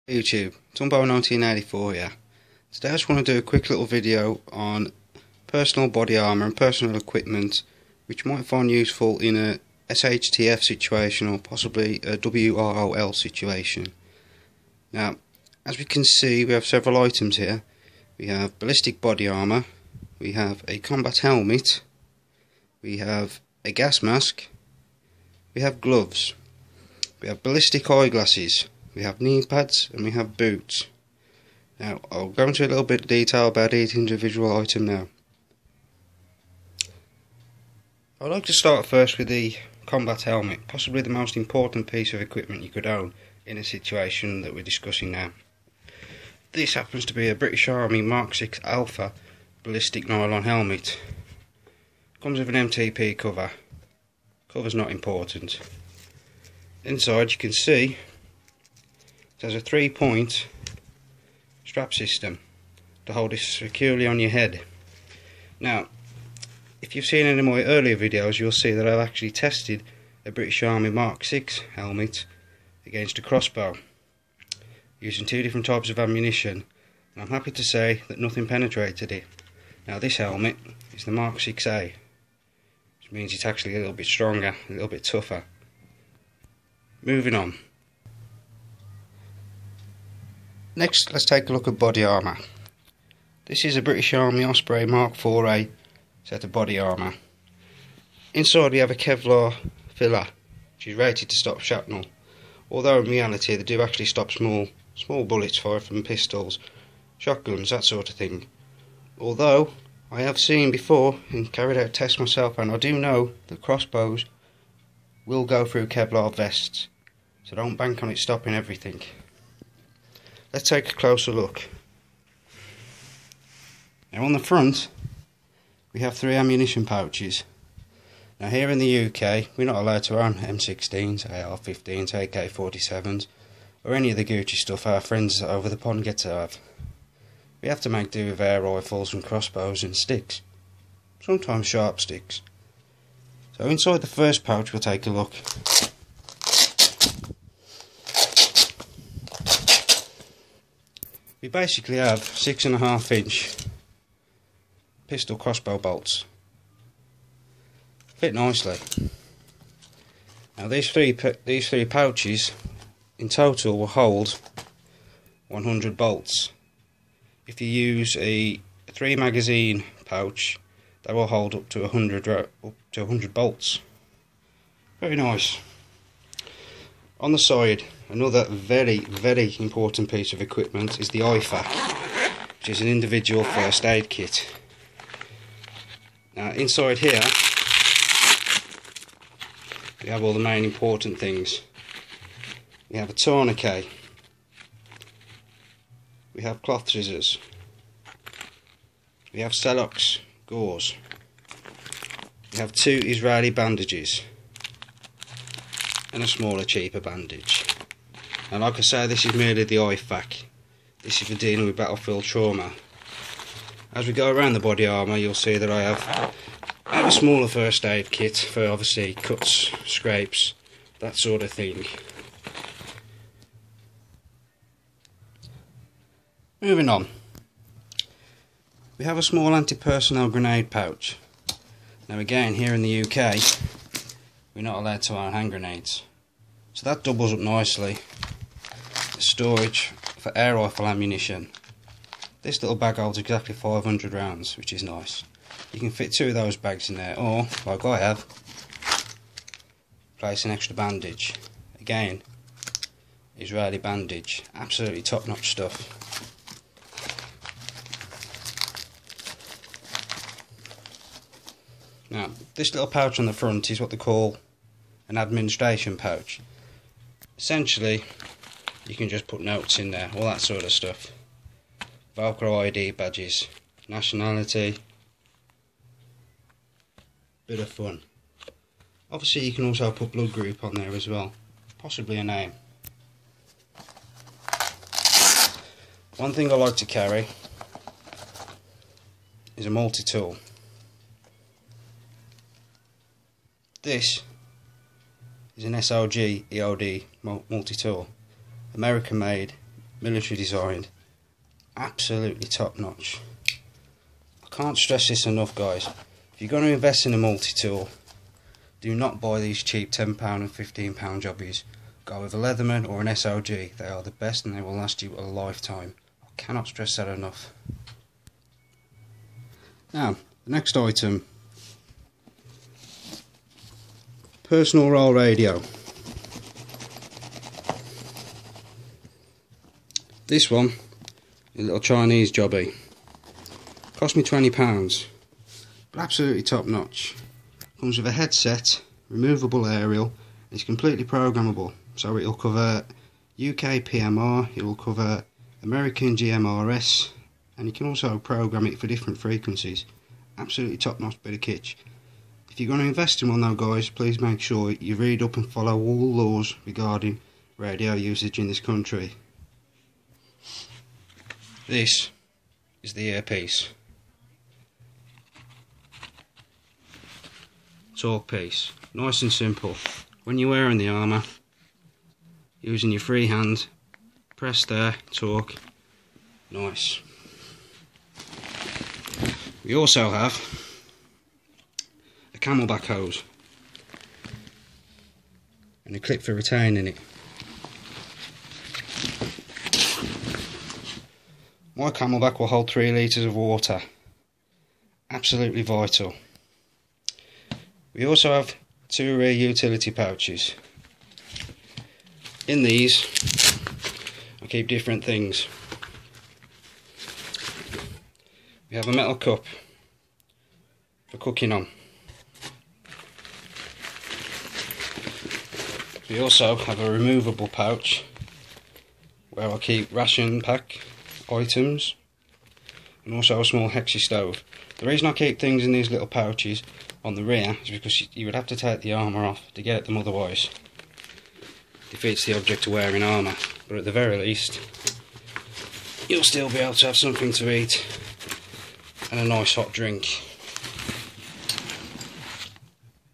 YouTube, Tumbo1984 here. Today I just want to do a quick little video on personal body armour and personal equipment which you might find useful in a shtf situation or possibly a wrol situation. Now, as we can see, we have several items here. We have ballistic body armour, we have a combat helmet, we have a gas mask, we have gloves, we have ballistic eyeglasses, we have knee pads, and we have boots. Now, I'll go into a little bit of detail about each individual item now. I'd like to start first with the combat helmet, possibly the most important piece of equipment you could own in a situation that we're discussing now. This happens to be a British Army Mark 6 Alpha ballistic nylon helmet. Comes with an MTP cover. Cover's not important. Inside you can see it has a 3-point strap system to hold it securely on your head. Now, if you've seen any of my earlier videos, you'll see that I've actually tested a British Army Mark 6 helmet against a crossbow using two different types of ammunition, and I'm happy to say that nothing penetrated it. Now, this helmet is the Mark 6A, which means it's actually a little bit stronger, a little bit tougher. Moving on. Next, let's take a look at body armour. This is a British Army Osprey Mark 4A set of body armour. Inside we have a Kevlar filler, which is rated to stop shrapnel, although in reality they do actually stop small bullets fired from pistols, shotguns, that sort of thing. Although I have seen before and carried out tests myself, and I do know that crossbows will go through Kevlar vests, so don't bank on it stopping everything. Let's take a closer look. Now, on the front we have 3 ammunition pouches. Now, here in the UK we're not allowed to own M16s, AR-15s, AK-47s or any of the Gucci stuff our friends over the pond get to have. We have to make do with air rifles and crossbows and sticks, sometimes sharp sticks. So inside the first pouch we'll take a look. We basically have 6.5-inch pistol crossbow bolts. Fit nicely. Now, these three pouches in total will hold 100 bolts. If you use a 3 magazine pouch, that will hold up to 100 bolts. Very nice. On the side, another very important piece of equipment is the Otha, which is an individual first aid kit. Now, inside here we have all the main important things. We have a tourniquet, we have cloth scissors, we have Celox gauze, we have 2 Israeli bandages and a smaller, cheaper bandage. And like I say, this is merely the IFAC. This is for dealing with battlefield trauma. As we go around the body armour, you'll see that I have a smaller first aid kit for obviously cuts, scrapes, that sort of thing. Moving on. We have a small anti-personnel grenade pouch. Now again, here in the UK, we're not allowed to own hand grenades. So that doubles up nicely as storage for air rifle ammunition. This little bag holds exactly 500 rounds, which is nice. You can fit 2 of those bags in there, or, like I have, place an extra bandage. Again, Israeli bandage. Absolutely top-notch stuff. Now, this little pouch on the front is what they call an administration pouch. Essentially, you can just put notes in there, all that sort of stuff. Velcro ID badges, nationality, bit of fun. Obviously you can also put blood group on there as well, possibly a name. One thing I like to carry is a multi-tool. This is an SLG EOD multi-tool, American made, military designed, absolutely top notch. I can't stress this enough, guys. If you're going to invest in a multi-tool, do not buy these cheap £10 and £15 jobbies. Go with a Leatherman or an SLG. They are the best and they will last you a lifetime. I cannot stress that enough. Now, the next item. Personal wrol radio. This one, a little Chinese jobby. Cost me £20, but absolutely top notch. Comes with a headset, removable aerial, it's completely programmable, so it'll cover UK PMR, it will cover American GMRS, and you can also program it for different frequencies. Absolutely top notch bit of kit. If you're going to invest in one though, guys, please make sure you read up and follow all laws regarding radio usage in this country. This is the earpiece. Talk piece. Nice and simple. When you're wearing the armour, using your free hand, press there, talk. Nice. We also have a camelback hose and a clip for retaining it. My camelback will hold 3 litres of water. Absolutely vital. We also have 2 rear utility pouches. In these I keep different things. We have a metal cup for cooking on. We also have a removable pouch where I keep ration pack items and also a small hexi stove. The reason I keep things in these little pouches on the rear is because you would have to take the armour off to get them, otherwise defeats the object of wearing armour. But at the very least you'll still be able to have something to eat and a nice hot drink.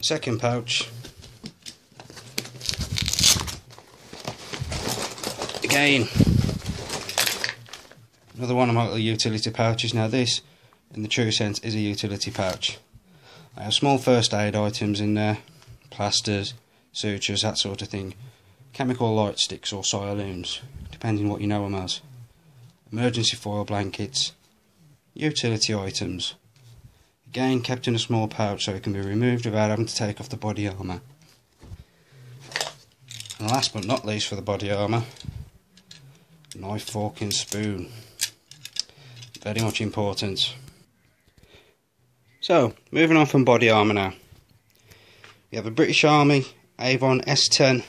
Second pouch, again another one of my little utility pouches. Now this, in the true sense, is a utility pouch. I have small first aid items in there, plasters, sutures, that sort of thing, chemical light sticks or sialoons, depending what you know them as, emergency foil blankets, utility items, again kept in a small pouch so it can be removed without having to take off the body armour. And last but not least for the body armour, knife, fork and spoon. Very much important. So, moving on from body armour now. We have a British Army Avon S10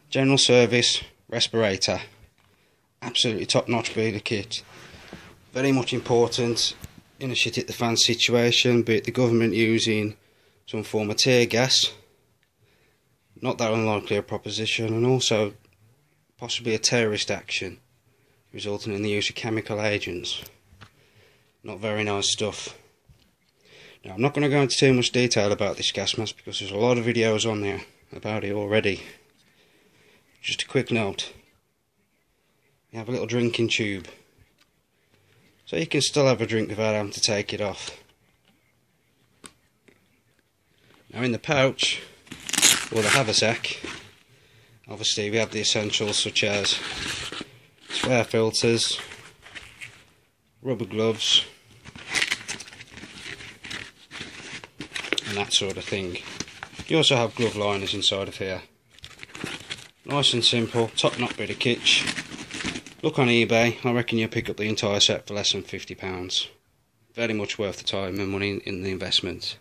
General Service respirator. Absolutely top notch beat of kit. Very much important in a shit at the fan situation, be it the government using some form of tear gas. Not that unlikely a proposition, and also possibly a terrorist action resulting in the use of chemical agents. Not very nice stuff. Now, I'm not going to go into too much detail about this gas mask because there's a lot of videos on there about it already. Just a quick note. You have a little drinking tube, so you can still have a drink without having to take it off. Now in the pouch, or the haversack, obviously we have the essentials such as spare filters, rubber gloves, and that sort of thing. You also have glove liners inside of here. Nice and simple, top notch bit of kitsch. Look on eBay, I reckon you'll pick up the entire set for less than £50. Very much worth the time and money in the investment.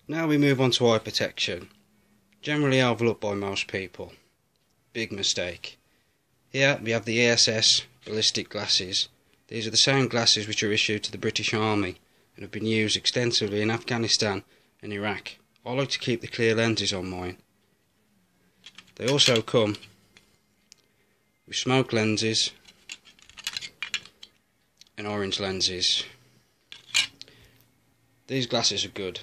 Now we move on to eye protection. Generally overlooked by most people. Big mistake. Here we have the ESS Ballistic glasses. These are the same glasses which are issued to the British Army and have been used extensively in Afghanistan and Iraq. I like to keep the clear lenses on mine. They also come with smoke lenses and orange lenses. These glasses are good.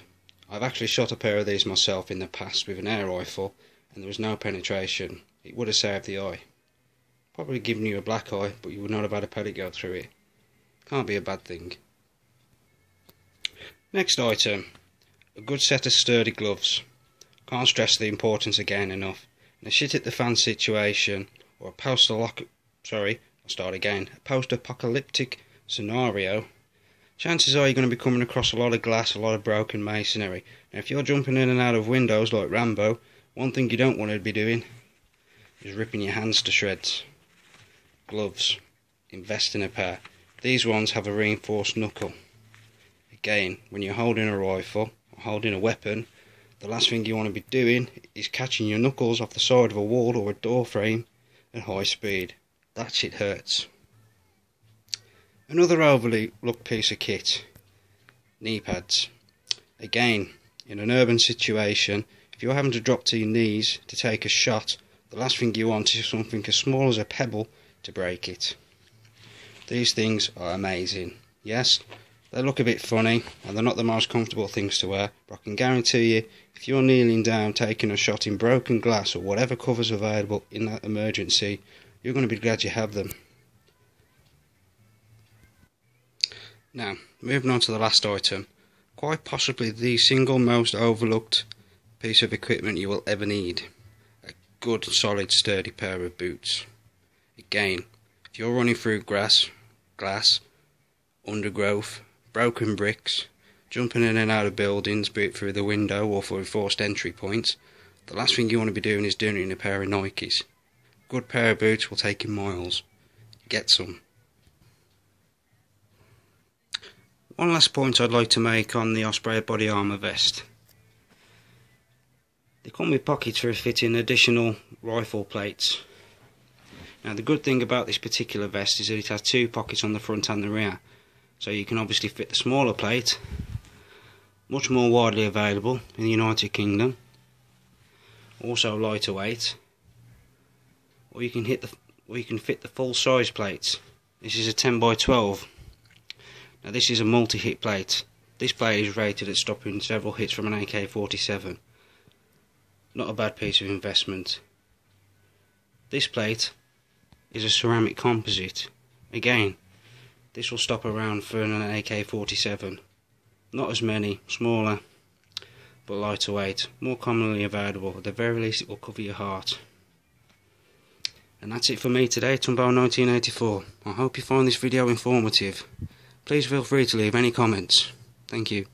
I've actually shot a pair of these myself in the past with an air rifle and there was no penetration. It would have saved the eye. Probably giving you a black eye, but you would not have had a pellet go through it. Can't be a bad thing. Next item, a good set of sturdy gloves. Can't stress the importance again enough. In a shit at the fan situation, or a post-apocalyptic scenario, chances are you're going to be coming across a lot of glass, a lot of broken masonry. Now if you're jumping in and out of windows like Rambo, one thing you don't want to be doing is ripping your hands to shreds. Gloves. Invest in a pair. These ones have a reinforced knuckle. Again, when you're holding a rifle or holding a weapon, the last thing you want to be doing is catching your knuckles off the side of a wall or a door frame at high speed. That shit hurts. Another overly looked piece of kit. Knee pads. Again, in an urban situation, if you're having to drop to your knees to take a shot, the last thing you want is something as small as a pebble to break it. These things are amazing. Yes, they look a bit funny and they're not the most comfortable things to wear, but I can guarantee you, if you're kneeling down taking a shot in broken glass or whatever cover's available in that emergency, you're going to be glad you have them. Now, moving on to the last item, quite possibly the single most overlooked piece of equipment you will ever need. A good, solid, sturdy pair of boots. Again, if you're running through grass, glass, undergrowth, broken bricks, jumping in and out of buildings, be it through the window or through forced entry points, the last thing you want to be doing is doing it in a pair of Nikes. A good pair of boots will take you miles. Get some. One last point I'd like to make on the Osprey body armour vest. They come with pockets for fitting additional rifle plates. Now the good thing about this particular vest is that it has two pockets on the front and the rear, so you can obviously fit the smaller plate, much more widely available in the United Kingdom, also lighter weight, or you can fit the full size plates. This is a 10x12. Now this is a multi-hit plate. This plate is rated at stopping several hits from an AK-47. Not a bad piece of investment. This plate is a ceramic composite. Again, this will stop around for an AK-47. Not as many, smaller, but lighter weight, more commonly available. At the very least it will cover your heart. And that's it for me today, Tumbo 1984. I hope you find this video informative. Please feel free to leave any comments. Thank you.